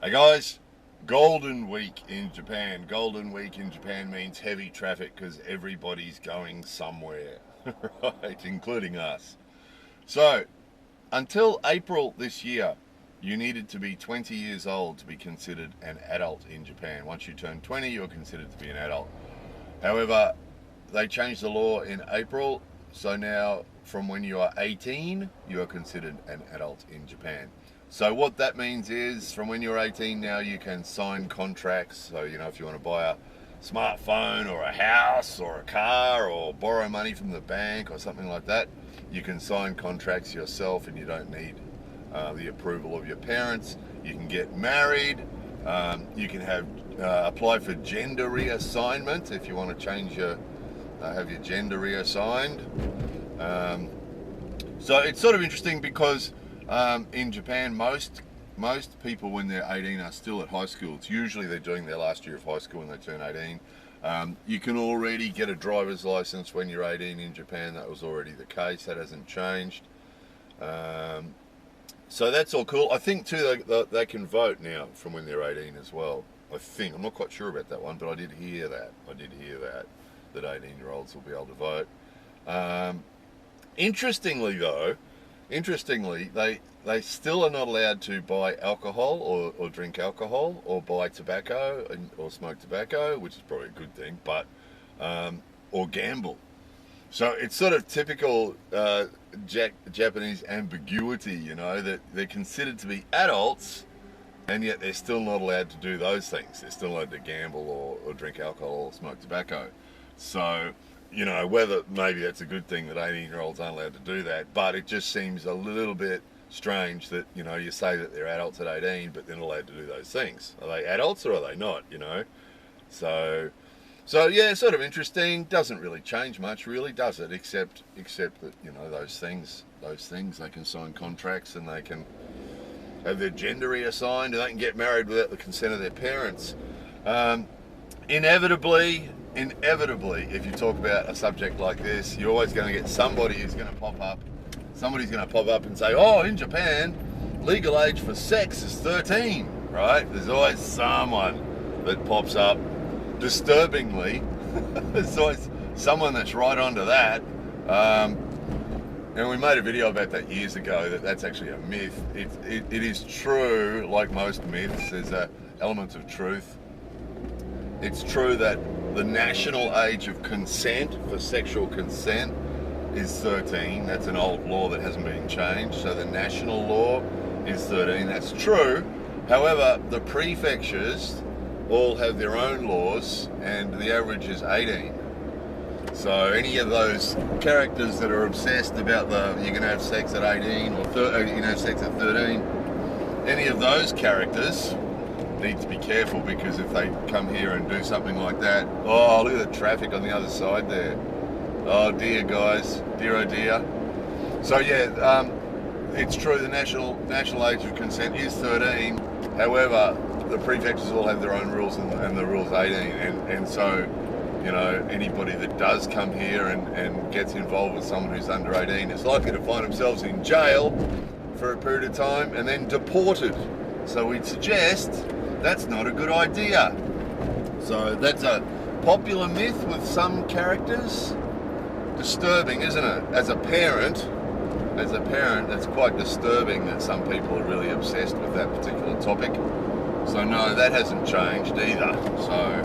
Hey guys, Golden Week in Japan. Golden Week in Japan means heavy traffic because everybody's going somewhere, right? Including us. So, until April this year, you needed to be 20 years old to be considered an adult in Japan. Once you turn 20, you're considered to be an adult. However, they changed the law in April, so now from when you are 18, you are considered an adult in Japan. So what that means is from when you're 18 now you can sign contracts. So, if you want to buy a smartphone or a house or a car or borrow money from the bank or something like that, you can sign contracts yourself and you don't need the approval of your parents. You can get married. You can apply for gender reassignment if you want to change have your gender reassigned. So it's sort of interesting because in Japan, most people when they're 18 are still at high school. It's usually they're doing their last year of high school when they turn 18. You can already get a driver's license when you're 18 in Japan. That was already the case. That hasn't changed. So that's all cool. I think too they can vote now from when they're 18 as well. I think. I'm not quite sure about that one, but I did hear that 18-year-olds will be able to vote. Interestingly, they still are not allowed to buy alcohol or drink alcohol or buy tobacco or smoke tobacco, which is probably a good thing, but or gamble. So it's sort of typical Japanese ambiguity, that they're considered to be adults, and yet they're still not allowed to do those things. They're still allowed to gamble or drink alcohol or smoke tobacco. So, whether maybe that's a good thing that 18-year-olds aren't allowed to do that, but it just seems a little bit strange that, you say that they're adults at 18, but they're not allowed to do those things. Are they adults or are they not, So yeah, sort of interesting. Doesn't really change much, really, does it? Except that, those things, they can sign contracts and they can have their gender reassigned and they can get married without the consent of their parents. Inevitably, if you talk about a subject like this, you're always going to get somebody who's going to pop up. Somebody's going to pop up and say, oh, in Japan, legal age for sex is 13, right? There's always someone that pops up. Disturbingly, there's always someone that's right onto that. And we made a video about that years ago, that's actually a myth. It is true, like most myths, there's an element of truth. It's true that the national age of consent for sexual consent is 13. That's an old law that hasn't been changed. So the national law is 13. That's true. However, the prefectures all have their own laws and the average is 18. So any of those characters that are obsessed about you're going to have sex at 18 or you can have sex at 13, any of those characters need to be careful, because if they come here and do something like that, oh, look at the traffic on the other side there. Oh dear, guys, dear oh dear. So yeah, it's true the national age of consent is 13. However, the prefectures all have their own rules and the rule's 18, and so anybody that does come here and gets involved with someone who's under 18 is likely to find themselves in jail for a period of time and then deported. So we'd suggest that's not a good idea. So that's a popular myth with some characters. Disturbing, isn't it? As a parent, that's quite disturbing that some people are really obsessed with that particular topic. So no, that hasn't changed either. So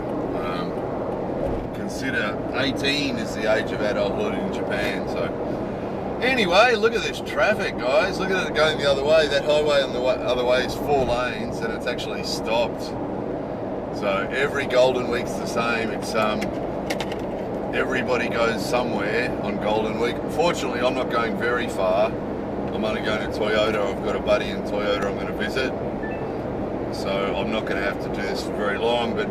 consider 18 is the age of adulthood in Japan. So anyway, look at this traffic, guys. Look at it going the other way. That highway on the other way is 4 lanes and it's actually stopped. So every Golden Week's the same. It's everybody goes somewhere on Golden Week. Fortunately, I'm not going very far. I'm only going to Toyota. I've got a buddy in Toyota I'm going to visit. So I'm not going to have to do this for very long. But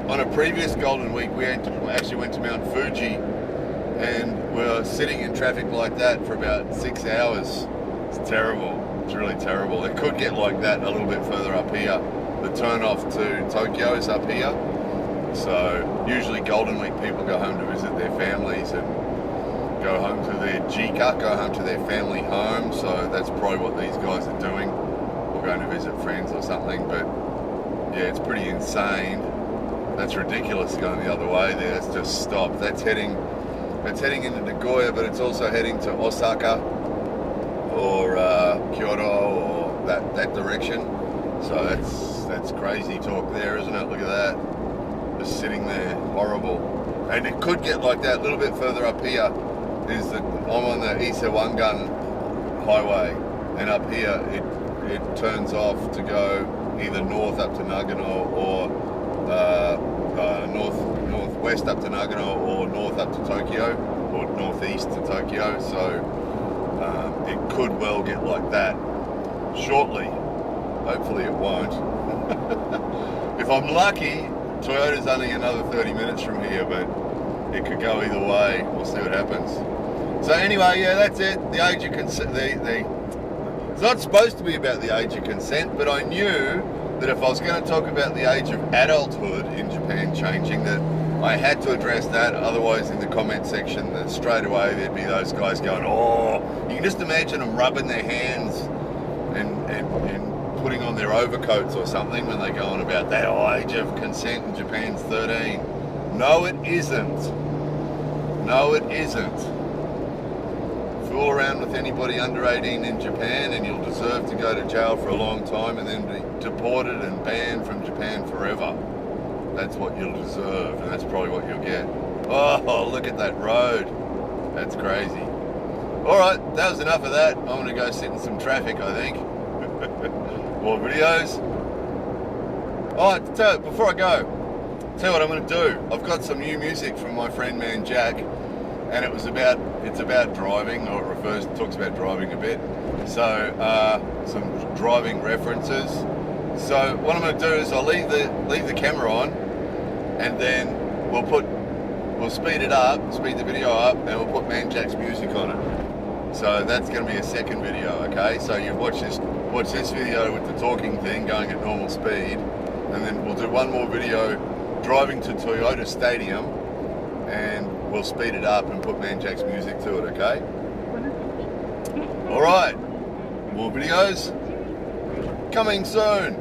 on a previous Golden Week, we actually went to Mount Fuji and we were sitting in traffic like that for about 6 hours. It's terrible. It's really terrible. It could get like that a little bit further up here. The turn off to Tokyo is up here. So usually Golden Week people go home to visit their families and go home to their jika, go home to their family home. So that's probably what these guys are doing. Or going to visit friends or something, but yeah, it's pretty insane. That's ridiculous going the other way there. It's just stopped. That's heading into Nagoya, but it's also heading to Osaka or Kyoto or that direction. So that's crazy talk there, isn't it? Look at that. Just sitting there, horrible. And it could get like that a little bit further up here. Is that I'm on the Ise-Wangan highway, and up here it turns off to go either north up to Nagano or northwest up to Nagano or north up to Tokyo or northeast to Tokyo. So it could well get like that shortly. Hopefully it won't. If I'm lucky, Toyota's only another 30 minutes from here, but it could go either way. We'll see what happens. So anyway, yeah, that's it. The age of consent. It's not supposed to be about the age of consent, but I knew that if I was going to talk about the age of adulthood in Japan changing, that I had to address that. Otherwise, in the comment section, that straight away there'd be those guys going, "Oh, you can just imagine them rubbing their hands and putting on their overcoats or something when they go on about that age of consent in Japan's 13." No, it isn't. No, it isn't. Fool around with anybody under 18 in Japan and you'll deserve to go to jail for a long time and then be deported and banned from Japan forever. That's what you'll deserve, and that's probably what you'll get. Oh, look at that road. That's crazy. Alright, that was enough of that. I'm going to go sit in some traffic, I think. More videos. Alright, before I go, tell you what I'm going to do. I've got some new music from my friend Man Jack, and it's about driving, or talks about driving a bit. So some driving references. So what I'm going to do is I'll leave the camera on, and then we'll speed the video up, and we'll put Man Jack's music on it. So that's going to be a second video, okay? So you watch this video with the talking thing going at normal speed, and then we'll do one more video driving to Toyota Stadium, and we'll speed it up and put Man Jack's music to it, okay? Alright, more videos coming soon.